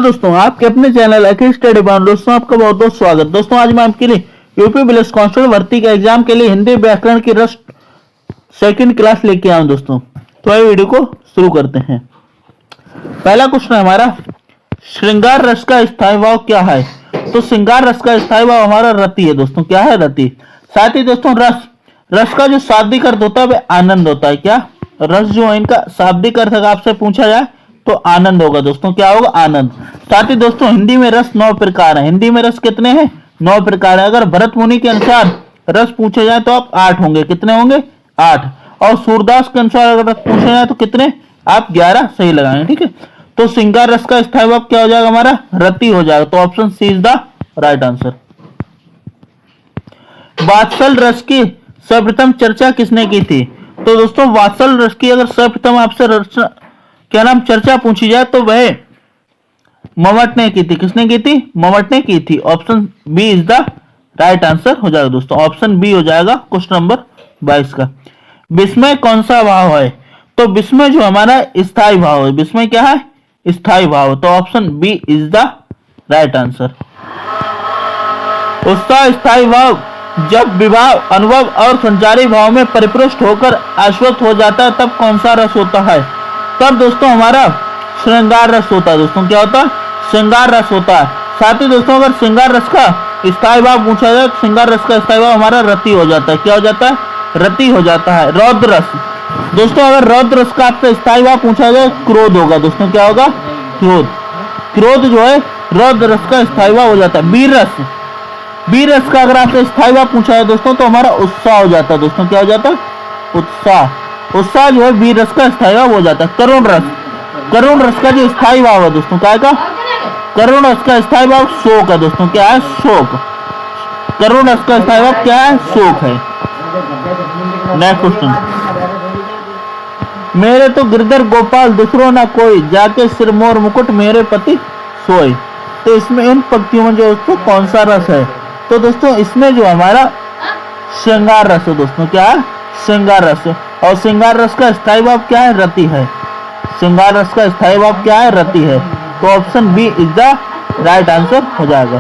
दोस्तों, आपके अपने चैनल अखिल स्टडी बाउंड दोस्तों आपका बहुत बहुत स्वागत। दोस्तों आज मैं आपके लिए यूपी पुलिस कांस्टेबल भर्ती के एग्जाम के लिए हिंदी व्याकरण की रस सेकंड क्लास लेके आया हूं दोस्तों। तो ये वीडियो को शुरू करते हैं। पहला क्वेश्चन है हमारा, श्रृंगार रस का स्थायी भाव क्या है? तो श्रृंगार रस का स्थायी भाव हमारा रति है दोस्तों। क्या है? रति। साथ ही दोस्तों रस का जो शाब्दिक अर्थ होता है वह आनंद होता है। क्या रस जो है इनका शाब्दिक अर्थ अगर आपसे पूछा जाए तो आनंद होगा दोस्तों। क्या होगा? आनंद। साथ ही दोस्तों हिंदी में रस 9 प्रकार है। हिंदी में रस कितने हैं? 9 प्रकार है। अगर भरत मुनि के अनुसार रस पूछे जाए तो आप 8 होंगे। कितने होंगे? 8। और सूरदास के अनुसार अगर रस पूछे जाए तो कितने? आप 11 सही लगाएंगे। ठीक है, तो श्रृंगार रस का स्थायी भाव क्या हो जाएगा? हमारा रति हो जाएगा। तो option C is the right answer. वात्सल रस की सर्वप्रथम चर्चा किसने की थी? तो दोस्तों वात्सल रस की अगर सर्वप्रथम आपसे क्या नाम चर्चा पूछी जाए तो वह मवट ने की थी। किसने की थी? मवट ने की थी। Option B is the right answer हो जाएगा दोस्तों। ऑप्शन बी हो जाएगा क्वेश्चन नंबर 22 का। विस्मय कौन सा भाव है? तो विस्मय जो हमारा स्थायी भाव है। विस्मय क्या है? स्थायी भाव। तो option B is the right answer. उत्साह स्थायी भाव जब विभाव, अनुभव और संचारी भाव में परिपुष्ट होकर आश्वस्त हो जाता है तब कौन सा रस होता है? तब दोस्तों हमारा श्रृंगार रस होता है दोस्तों। क्या होता है? श्रृंगार रस होता है। साथ ही दोस्तों अगर श्रृंगार रस का स्थायी भाव पूछा जाए तो श्रृंगार रस का स्थायी भाव हमारा रति हो जाता है। क्या हो जाता है? रति हो जाता है। रौद्र रस दोस्तों, अगर रौद्र रस का आपसे स्थायी भाव पूछा जाए क्रोध होगा दोस्तों। क्या होगा? क्रोध। क्रोध जो है रौद्र रस का स्थायी भाव हो जाता है। वीर रस, वीर रस का अगर आपसे स्थायी भाव पूछा है दोस्तों तो हमारा उत्साह हो जाता है दोस्तों। क्या हो जाता है? उत्साह। उत्साह जो है वीर रस का स्थायी भाव हो जाता है। करुण रस, करुण रस का जो स्थायी भाव है दोस्तों क्या है? करुण रस का स्थायी भाव शोक है दोस्तों। क्या है? शोक। करुण रस का स्थायी भाव क्या है? शोक है। नेक्स्ट क्वेश्चन, मेरे तो गिरधर गोपाल दूसरो ना कोई, जाके सिर मोर मुकुट मेरे पति सोए। तो इसमें इन पंक्तियों में जो दोस्तों कौन सा रस है? तो दोस्तों इसमें जो हमारा श्रृंगार रस है दोस्तों। क्या है? श्रृंगार रस। और श्रृंगार रस का स्थायी भाव क्या है? रति है। श्रृंगार रस का स्थायी भाव क्या है? रति है। तो option B is the right answer हो जाएगा।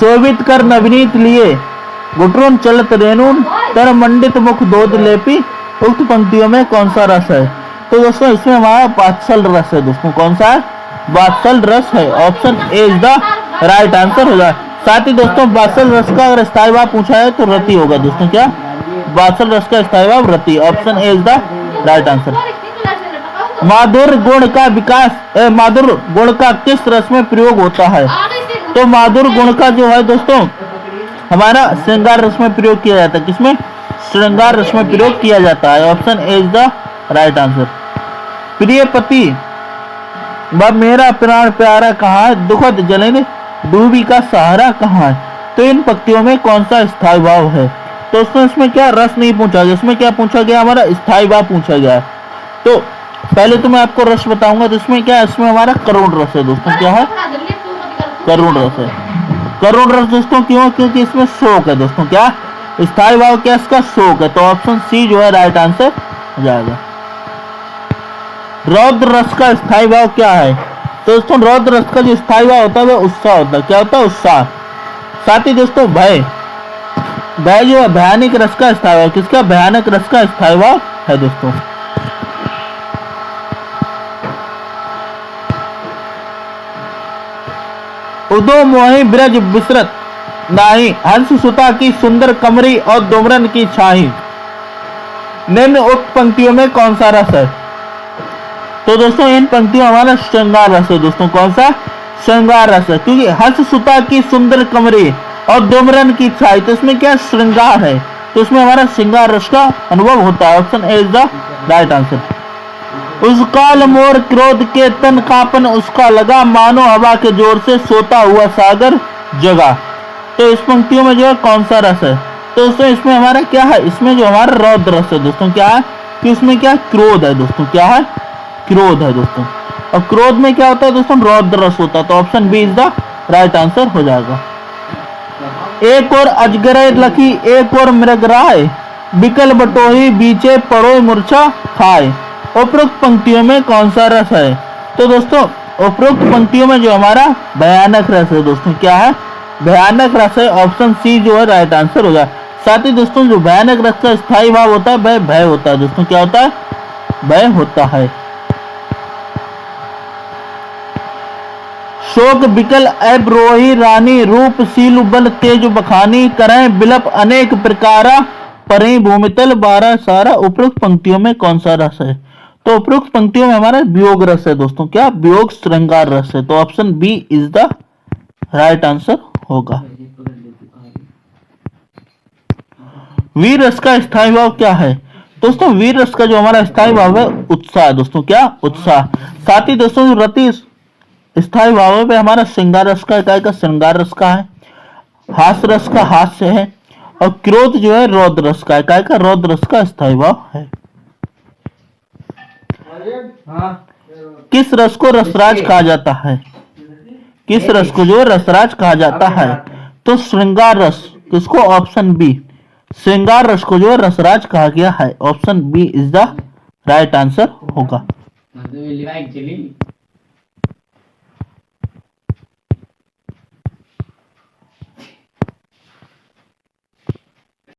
शोभित कर नवनीत लिए गुटरुन चलत रेणुन तर मंडित मुख दोध लेपी, उक्त पंक्तियों में कौन सा रस है? तो दोस्तों इसमें हमारा वात्सल रस है दोस्तों। कौन सा है? वात्सल रस है। Option A is the right answer हो जाए। साथ ही दोस्तों वात्सल रस का अगर स्थायी भाव पूछा है तो रति होगा दोस्तों। क्या? वात्सल रस का स्थायी भाव रति। Option A is the right answer. माधुर गुण का विकास, माधुर गुण का किस रस में प्रयोग होता है? तो माधुर गुण का जो है दोस्तों हमारा श्रृंगार रस में प्रयोग किया जाता है। किसमें? श्रृंगार रस में प्रयोग किया जाता है। Option A is the right answer. प्रिय पति वह मेरा प्राण प्यारा कहाँ है, दुखद जलन डूबी का सहारा कहाँ है? तो इन पंक्तियों में कौन सा स्थायी भाव है? दोस्तों इसमें क्या रस नहीं पूछा गया, इसमें क्या पूछा गया? हमारा स्थायी भाव पूछा गया है। तो पहले तो मैं आपको रस बताऊंगा। तो इसमें क्या है? इसमें हमारा करुण रस है दोस्तों। क्या है? करुण रस है। करुण रस दोस्तों क्यों? क्योंकि इसमें शोक है दोस्तों। क्या स्थायी भाव क्या इसका? शोक है। तो ऑप्शन सी जो है राइट आंसर हो जाएगा। रौद्र रस का स्थायी भाव क्या है? तो दोस्तों रौद्र रस का जो स्थायी भाव होता है वह उत्साह होता है। क्या होता है? उत्साह। साथ ही दोस्तों भय, भय जो है भयानक रस का स्थायी भाव। किसका? भयानक रस का स्थायी भाव है दोस्तों। उदो मोहि ब्रज विसरत नाही, हंस सुता की सुंदर कमरी और डुमरन की छाही। निम्न उक्त पंक्तियों में कौन सा रस है? तो दोस्तों इन पंक्तियों हमारा श्रृंगार रस है दोस्तों। कौन सा? श्रृंगार रस है। क्योंकि हंस सुता की सुंदर कमरी और डुमरन की छाई, तो इसमें क्या? श्रृंगार है। तो इसमें हमारा श्रृंगार रस का अनुभव होता है। Option A is the right answer. उस काल मोर क्रोध के तन कापन उसका लगा, मानो हवा के जोर से सोता हुआ सागर जगा। तो इस पंक्तियों में जो है कौन सा रस है? तो दोस्तों इसमें हमारा क्या है? इसमें जो हमारा रौद्र रस है दोस्तों। क्या है? कि इसमें क्या? क्रोध है दोस्तों। क्या है? क्रोध है दोस्तों। और क्रोध में क्या होता है दोस्तों? रौद्र रस होता है। तो option B is the right answer हो जाएगा। एक और अजगर लखी एक और मृगराय, बिकल बटोही बीचे पड़ो मूर्छा खाए। उपरोक्त पंक्तियों में कौन सा रस है? तो दोस्तों उपरोक्त पंक्तियों में जो हमारा भयानक रस है दोस्तों, क्या है? भयानक रस है। ऑप्शन सी जो है राइट आंसर होगा। साथ ही दोस्तों जो भयानक रस का स्थायी भाव होता है वह भय होता है दोस्तों। क्या होता है? भय होता है। शोक बिकल अब्रोही रानी, रूप सील बल तेज बखानी, करें बिलप अनेक प्रकारा, परे भूमितल बारह सारा। उपरोक्त पंक्तियों में कौन सा रस है? तो उपरोक्त पंक्तियों में हमारा वियोग रस है दोस्तों। क्या? वियोग श्रृंगार रस है। तो option B is the right answer होगा। वीर रस का स्थायी भाव क्या है? दोस्तों वीर रस का जो हमारा स्थायी भाव है उत्साह दोस्तों। क्या? उत्साह। साथ ही दोस्तों जो रति स्थायी भाव पे हमारा श्रृंगार रस का इकाई का श्रृंगार रस का है, हास्य रस का हास्य है, और क्रोध जो है रौद्र रस का इकाई का रौद्र रस का स्थायी भाव है। किस रस को रसराज कहा जाता है? किस रस को जो रसराज कहा जाता है? तो श्रृंगार रस। किसको? ऑप्शन बी श्रृंगार रस को जो रसराज कहा गया है। Option B is the right answer होगा।